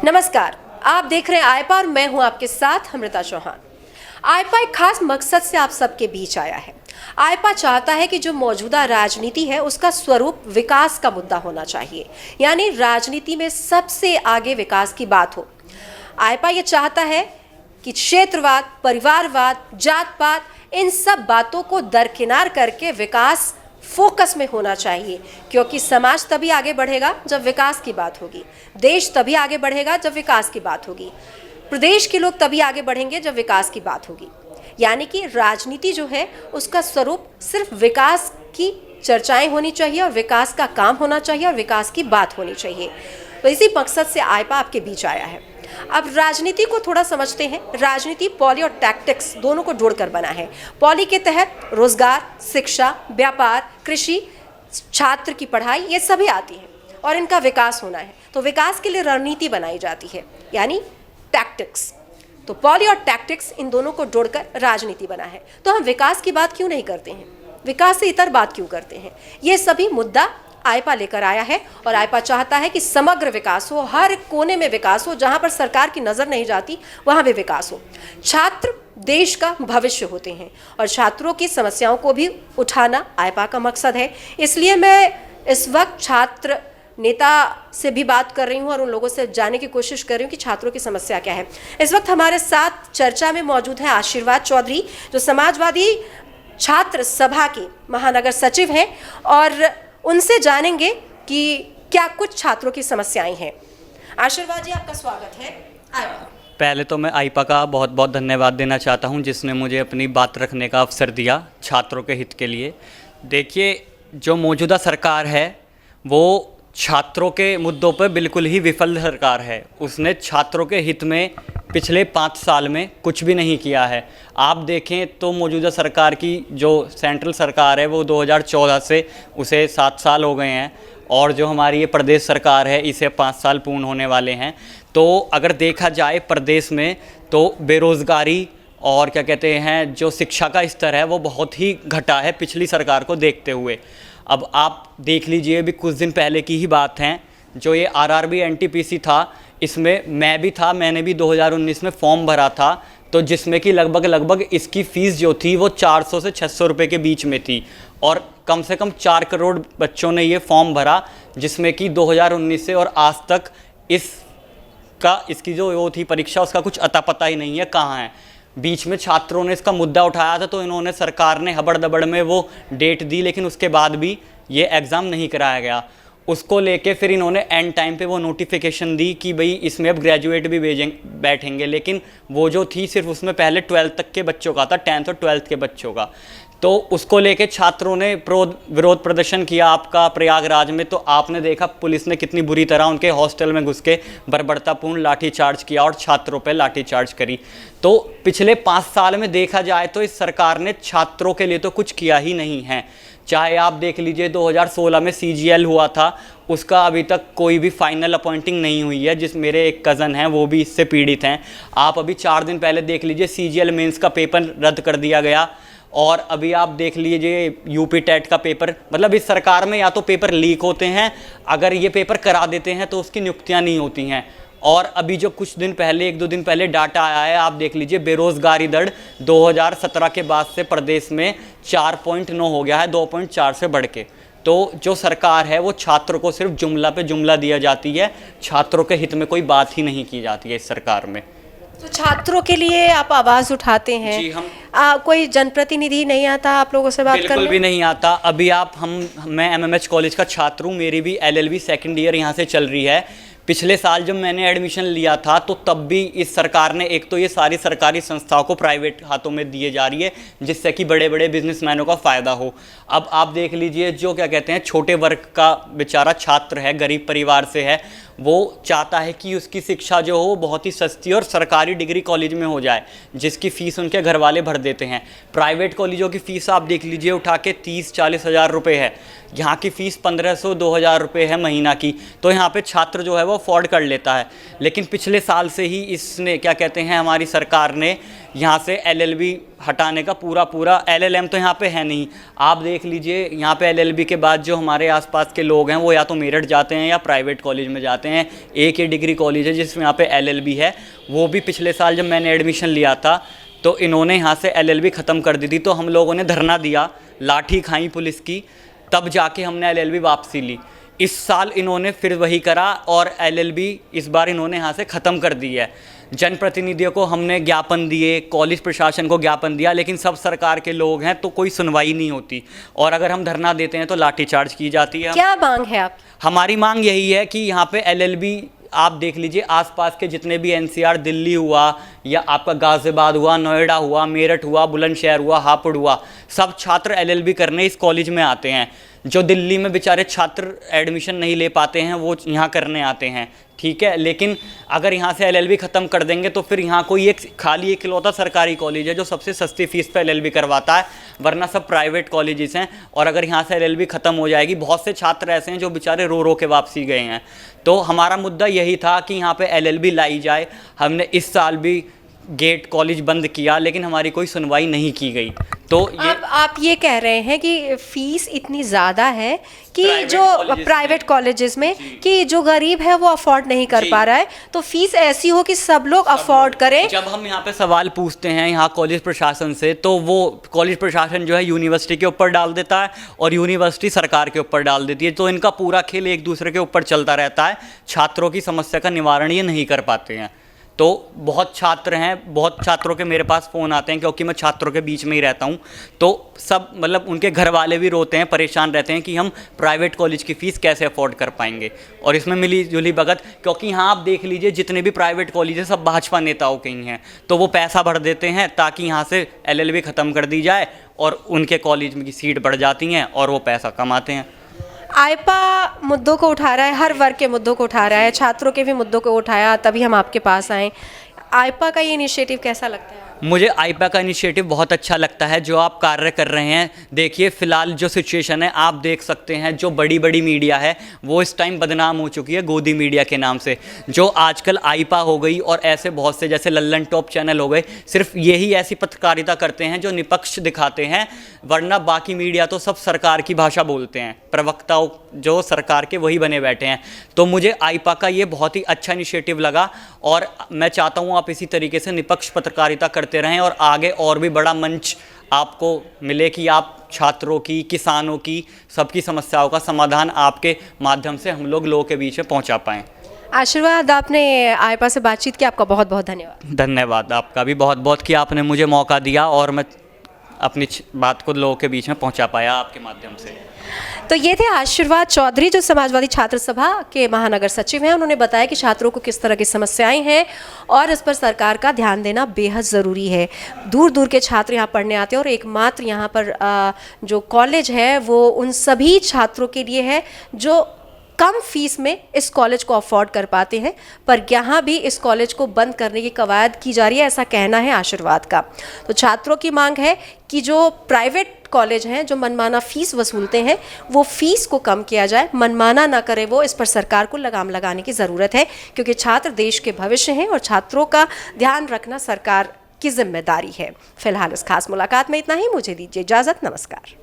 नमस्कार, आप देख रहे हैं आईपा और मैं हूं आपके साथ अमृता चौहान। आईपा एक खास मकसद से आप सबके बीच आया है। आईपा चाहता है कि जो मौजूदा राजनीति है उसका स्वरूप विकास का मुद्दा होना चाहिए, यानी राजनीति में सबसे आगे विकास की बात हो। आईपा ये चाहता है कि क्षेत्रवाद, परिवारवाद, जात पात, इन सब बातों को दरकिनार करके विकास फोकस में होना चाहिए, क्योंकि समाज तभी आगे बढ़ेगा जब विकास की बात होगी, देश तभी आगे बढ़ेगा जब विकास की बात होगी, प्रदेश के लोग तभी आगे बढ़ेंगे जब विकास की बात होगी। यानी कि राजनीति जो है उसका स्वरूप सिर्फ विकास की चर्चाएं होनी चाहिए और विकास का काम होना चाहिए और विकास की बात होनी चाहिए। तो इसी मकसद से आईपा आपके बीच आया है। अब राजनीति को थोड़ा समझते हैं। राजनीति पॉली और टैक्टिक्स दोनों को जोड़कर बना है। पॉली के तहत रोजगार, शिक्षा, व्यापार, कृषि, छात्र की पढ़ाई, ये सभी आती है और इनका विकास होना है, तो विकास के लिए रणनीति बनाई जाती है, यानी टैक्टिक्स। तो पॉली और टैक्टिक्स, इन दोनों को जोड़कर राजनीति बना है। तो हम विकास की बात क्यों नहीं करते हैं, विकास से इतर बात क्यों करते हैं? ये सभी मुद्दा आईपा लेकर आया है और आईपा चाहता है कि समग्र विकास हो, हर कोने में विकास हो, जहां पर सरकार की नजर नहीं जाती वहां भी विकास हो। छात्र देश का भविष्य होते हैं और छात्रों की समस्याओं को भी उठाना आईपा का मकसद है। इसलिए मैं इस वक्त छात्र नेता से भी बात कर रही हूँ और उन लोगों से जानने की कोशिश कर रही हूँ कि छात्रों की समस्या क्या है। इस वक्त हमारे साथ चर्चा में मौजूद है आशीर्वाद चौधरी, जो समाजवादी छात्र सभा के महानगर सचिव हैं, और उनसे जानेंगे कि क्या कुछ छात्रों की समस्याएं हैं। आशीर्वाद जी, आपका स्वागत है आईपा। पहले तो मैं आईपा का बहुत बहुत धन्यवाद देना चाहता हूं, जिसने मुझे अपनी बात रखने का अवसर दिया छात्रों के हित के लिए। देखिए, जो मौजूदा सरकार है वो छात्रों के मुद्दों पर बिल्कुल ही विफल सरकार है। उसने छात्रों के हित में पिछले 5 साल में कुछ भी नहीं किया है। आप देखें तो मौजूदा सरकार की जो सेंट्रल सरकार है वो 2014 से उसे 7 साल हो गए हैं, और जो हमारी ये प्रदेश सरकार है इसे 5 साल पूर्ण होने वाले हैं। तो अगर देखा जाए प्रदेश में, तो बेरोज़गारी और क्या कहते हैं, जो शिक्षा का स्तर है वो बहुत ही घटा है पिछली सरकार को देखते हुए। अब आप देख लीजिए, भी कुछ दिन पहले की ही बात है, जो ये आरआरबी एनटीपीसी था, इसमें मैं भी था, मैंने भी 2019 में फॉर्म भरा था, तो जिसमें कि लगभग इसकी फ़ीस जो थी वो 400 से 600 रुपये के बीच में थी, और कम से कम 4 करोड़ बच्चों ने ये फॉर्म भरा, जिसमें कि 2019 से और आज तक इसकी जो वो थी परीक्षा, उसका कुछ अता पता ही नहीं है कहाँ है। बीच में छात्रों ने इसका मुद्दा उठाया था, तो इन्होंने, सरकार ने हबड़ दबड़ में वो डेट दी, लेकिन उसके बाद भी ये एग्ज़ाम नहीं कराया गया। उसको लेके फिर इन्होंने एंड टाइम पे वो नोटिफिकेशन दी कि भाई इसमें अब ग्रेजुएट भी बैठेंगे, लेकिन वो जो थी सिर्फ उसमें पहले 12th तक के बच्चों का था, 10th और 12th के बच्चों का। तो उसको लेके छात्रों ने विरोध प्रदर्शन किया आपका प्रयागराज में। तो आपने देखा पुलिस ने कितनी बुरी तरह उनके हॉस्टल में घुस के बर्बरतापूर्ण लाठीचार्ज किया और छात्रों पर लाठीचार्ज करी। तो पिछले 5 साल में देखा जाए तो इस सरकार ने छात्रों के लिए तो कुछ किया ही नहीं है। चाहे आप देख लीजिए 2016 में CGL हुआ था, उसका अभी तक कोई भी फाइनल अपॉइंटिंग नहीं हुई है, जिस मेरे एक कज़न हैं वो भी इससे पीड़ित हैं। आप अभी 4 दिन पहले देख लीजिए CGL मेंस का पेपर रद्द कर दिया गया, और अभी आप देख लीजिए यूपी टेट का पेपर। मतलब इस सरकार में या तो पेपर लीक होते हैं, अगर ये पेपर करा देते हैं तो उसकी नियुक्तियाँ नहीं होती हैं। और अभी जो कुछ दिन पहले, 1-2 दिन पहले डाटा आया है, आप देख लीजिए, बेरोज़गारी दर 2017 के बाद से प्रदेश में 4.9 हो गया है, 2.4 से बढ़ के। तो जो सरकार है वो छात्रों को सिर्फ जुमला पे जुमला दिया जाती है, छात्रों के हित में कोई बात ही नहीं की जाती है इस सरकार में। तो छात्रों के लिए आप आवाज़ उठाते हैं जी, हम कोई जनप्रतिनिधि नहीं आता आप लोगों से बात करने? बिल्कुल भी नहीं आता। अभी मैं MMH कॉलेज का छात्र हूँ, मेरी भी LLB सेकेंड ईयर यहाँ से चल रही है। पिछले साल जब मैंने एडमिशन लिया था तो तब भी इस सरकार ने, एक तो ये सारी सरकारी संस्थाओं को प्राइवेट हाथों में दिए जा रही है, जिससे कि बड़े बड़े बिजनेसमैनों का फ़ायदा हो। अब आप देख लीजिए, जो क्या कहते हैं, छोटे वर्ग का बेचारा छात्र है, गरीब परिवार से है, वो चाहता है कि उसकी शिक्षा जो हो बहुत ही सस्ती और सरकारी डिग्री कॉलेज में हो जाए, जिसकी फ़ीस उनके घर वाले भर देते हैं। प्राइवेट कॉलेजों की फ़ीस आप देख लीजिए उठा के 30-40 हज़ार रुपये है, यहाँ की फ़ीस 1500-2000 रुपये है महीना की। तो यहाँ पे छात्र जो है वो अफोर्ड कर लेता है। लेकिन पिछले साल से ही इसने क्या कहते हैं, हमारी सरकार ने यहाँ से LLB हटाने का पूरा LLM तो यहाँ पे है नहीं। आप देख लीजिए यहाँ पे LLB के बाद जो हमारे आसपास के लोग हैं वो या तो मेरठ जाते हैं या प्राइवेट कॉलेज में जाते हैं। एक ही डिग्री कॉलेज है जिसमें यहाँ पे LLB है, वो भी पिछले साल जब मैंने एडमिशन लिया था तो इन्होंने यहाँ से LLB ख़त्म कर दी थी। तो हम लोगों ने धरना दिया, लाठी खाई पुलिस की, तब जाके हमने LLB वापसी ली। इस साल इन्होंने फिर वही करा और LLB इस बार इन्होंने यहाँ से ख़त्म कर दी है। जनप्रतिनिधियों को हमने ज्ञापन दिए, कॉलेज प्रशासन को ज्ञापन दिया, लेकिन सब सरकार के लोग हैं तो कोई सुनवाई नहीं होती। और अगर हम धरना देते हैं तो लाठीचार्ज की जाती है। क्या मांग है आप? हमारी मांग यही है कि यहाँ पे LLB आप देख लीजिए, आसपास के जितने भी NCR, दिल्ली हुआ या आपका गाज़ियाबाद हुआ, नोएडा हुआ, मेरठ हुआ, बुलंदशहर हुआ, हापुड़ हुआ, सब छात्र LLB करने इस कॉलेज में आते हैं। जो दिल्ली में बेचारे छात्र एडमिशन नहीं ले पाते हैं वो यहाँ करने आते हैं, ठीक है। लेकिन अगर यहाँ से LLB ख़त्म कर देंगे तो फिर यहाँ कोई एक खाली इकलौता सरकारी कॉलेज है जो सबसे सस्ती फ़ीस पे LLB करवाता है, वरना सब प्राइवेट कॉलेजेस हैं। और अगर यहाँ से LLB ख़त्म हो जाएगी, बहुत से छात्र ऐसे हैं जो बेचारे रो रो के वापसी गए हैं। तो हमारा मुद्दा यही था कि यहाँ पे LLB लाई जाए। हमने इस साल भी गेट कॉलेज बंद किया लेकिन हमारी कोई सुनवाई नहीं की गई। तो ये आप ये कह रहे हैं कि फ़ीस इतनी ज़्यादा है कि जो प्राइवेट कॉलेजेस में कि जो गरीब है वो अफोर्ड नहीं कर पा रहा है, तो फीस ऐसी हो कि सब लोग अफोर्ड करें। जब हम यहाँ पे सवाल पूछते हैं यहाँ कॉलेज प्रशासन से, तो वो कॉलेज प्रशासन जो है यूनिवर्सिटी के ऊपर डाल देता है और यूनिवर्सिटी सरकार के ऊपर डाल देती है। तो इनका पूरा खेल एक दूसरे के ऊपर चलता रहता है। छात्रों की समस्या का निवारण ये नहीं कर पाते हैं। तो बहुत छात्र हैं, बहुत छात्रों के मेरे पास फ़ोन आते हैं, क्योंकि मैं छात्रों के बीच में ही रहता हूँ। तो सब मतलब उनके घर वाले भी रोते हैं, परेशान रहते हैं कि हम प्राइवेट कॉलेज की फ़ीस कैसे अफोर्ड कर पाएंगे। और इसमें मिली जुली भगत, क्योंकि यहाँ आप देख लीजिए जितने भी प्राइवेट कॉलेज हैं सब भाजपा नेताओं के ही हैं, तो वो पैसा भर देते हैं ताकि यहाँ से LLB ख़त्म कर दी जाए और उनके कॉलेज में की सीट बढ़ जाती हैं और वो पैसा कमाते हैं। आईपा मुद्दों को उठा रहा है, हर वर्ग के मुद्दों को उठा रहा है, छात्रों के भी मुद्दों को उठाया, तभी हम आपके पास आए। आईपा का ये इनिशिएटिव कैसा लगता है? मुझे आईपा का इनिशिएटिव बहुत अच्छा लगता है जो आप कार्य कर रहे हैं। देखिए फ़िलहाल जो सिचुएशन है आप देख सकते हैं, जो बड़ी बड़ी मीडिया है वो इस टाइम बदनाम हो चुकी है गोदी मीडिया के नाम से। जो आजकल आईपा हो गई और ऐसे बहुत से जैसे लल्लन टॉप चैनल हो गए, सिर्फ यही ऐसी पत्रकारिता करते हैं जो निपक्ष दिखाते हैं, वरना बाकी मीडिया तो सब सरकार की भाषा बोलते हैं। प्रवक्ताओं जो सरकार के वही बने बैठे हैं। तो मुझे आईपा का ये बहुत ही अच्छा इनिशिएटिव लगा और मैं चाहता हूँ आप इसी तरीके से निपक्ष पत्रकारिता करते रहें और आगे और भी बड़ा मंच आपको मिले कि आप छात्रों की, किसानों की, सबकी समस्याओं का समाधान आपके माध्यम से हम लोगों के बीच में पहुंचा पाएं। आशीर्वाद, आपने आईपा से बातचीत की, आपका बहुत बहुत धन्यवाद। धन्यवाद आपका भी बहुत बहुत कि आपने मुझे मौका दिया और मैं अपनी बात को लोगों के बीच में पहुंचा पाया आपके माध्यम से। तो ये थे आशीर्वाद चौधरी, जो समाजवादी छात्र सभा के महानगर सचिव हैं। उन्होंने बताया कि छात्रों को किस तरह की समस्याएं हैं और इस पर सरकार का ध्यान देना बेहद ज़रूरी है। दूर दूर के छात्र यहाँ पढ़ने आते हैं और एकमात्र यहाँ पर जो कॉलेज है वो उन सभी छात्रों के लिए है जो कम फीस में इस कॉलेज को अफोर्ड कर पाते हैं। पर यहाँ भी इस कॉलेज को बंद करने की कवायद की जा रही है, ऐसा कहना है आशीर्वाद का। तो छात्रों की मांग है कि जो प्राइवेट कॉलेज हैं जो मनमाना फ़ीस वसूलते हैं वो फ़ीस को कम किया जाए, मनमाना ना करे वो। इस पर सरकार को लगाम लगाने की ज़रूरत है, क्योंकि छात्र देश के भविष्य हैं और छात्रों का ध्यान रखना सरकार की जिम्मेदारी है। फिलहाल इस खास मुलाकात में इतना ही। मुझे दीजिए इजाज़त। नमस्कार।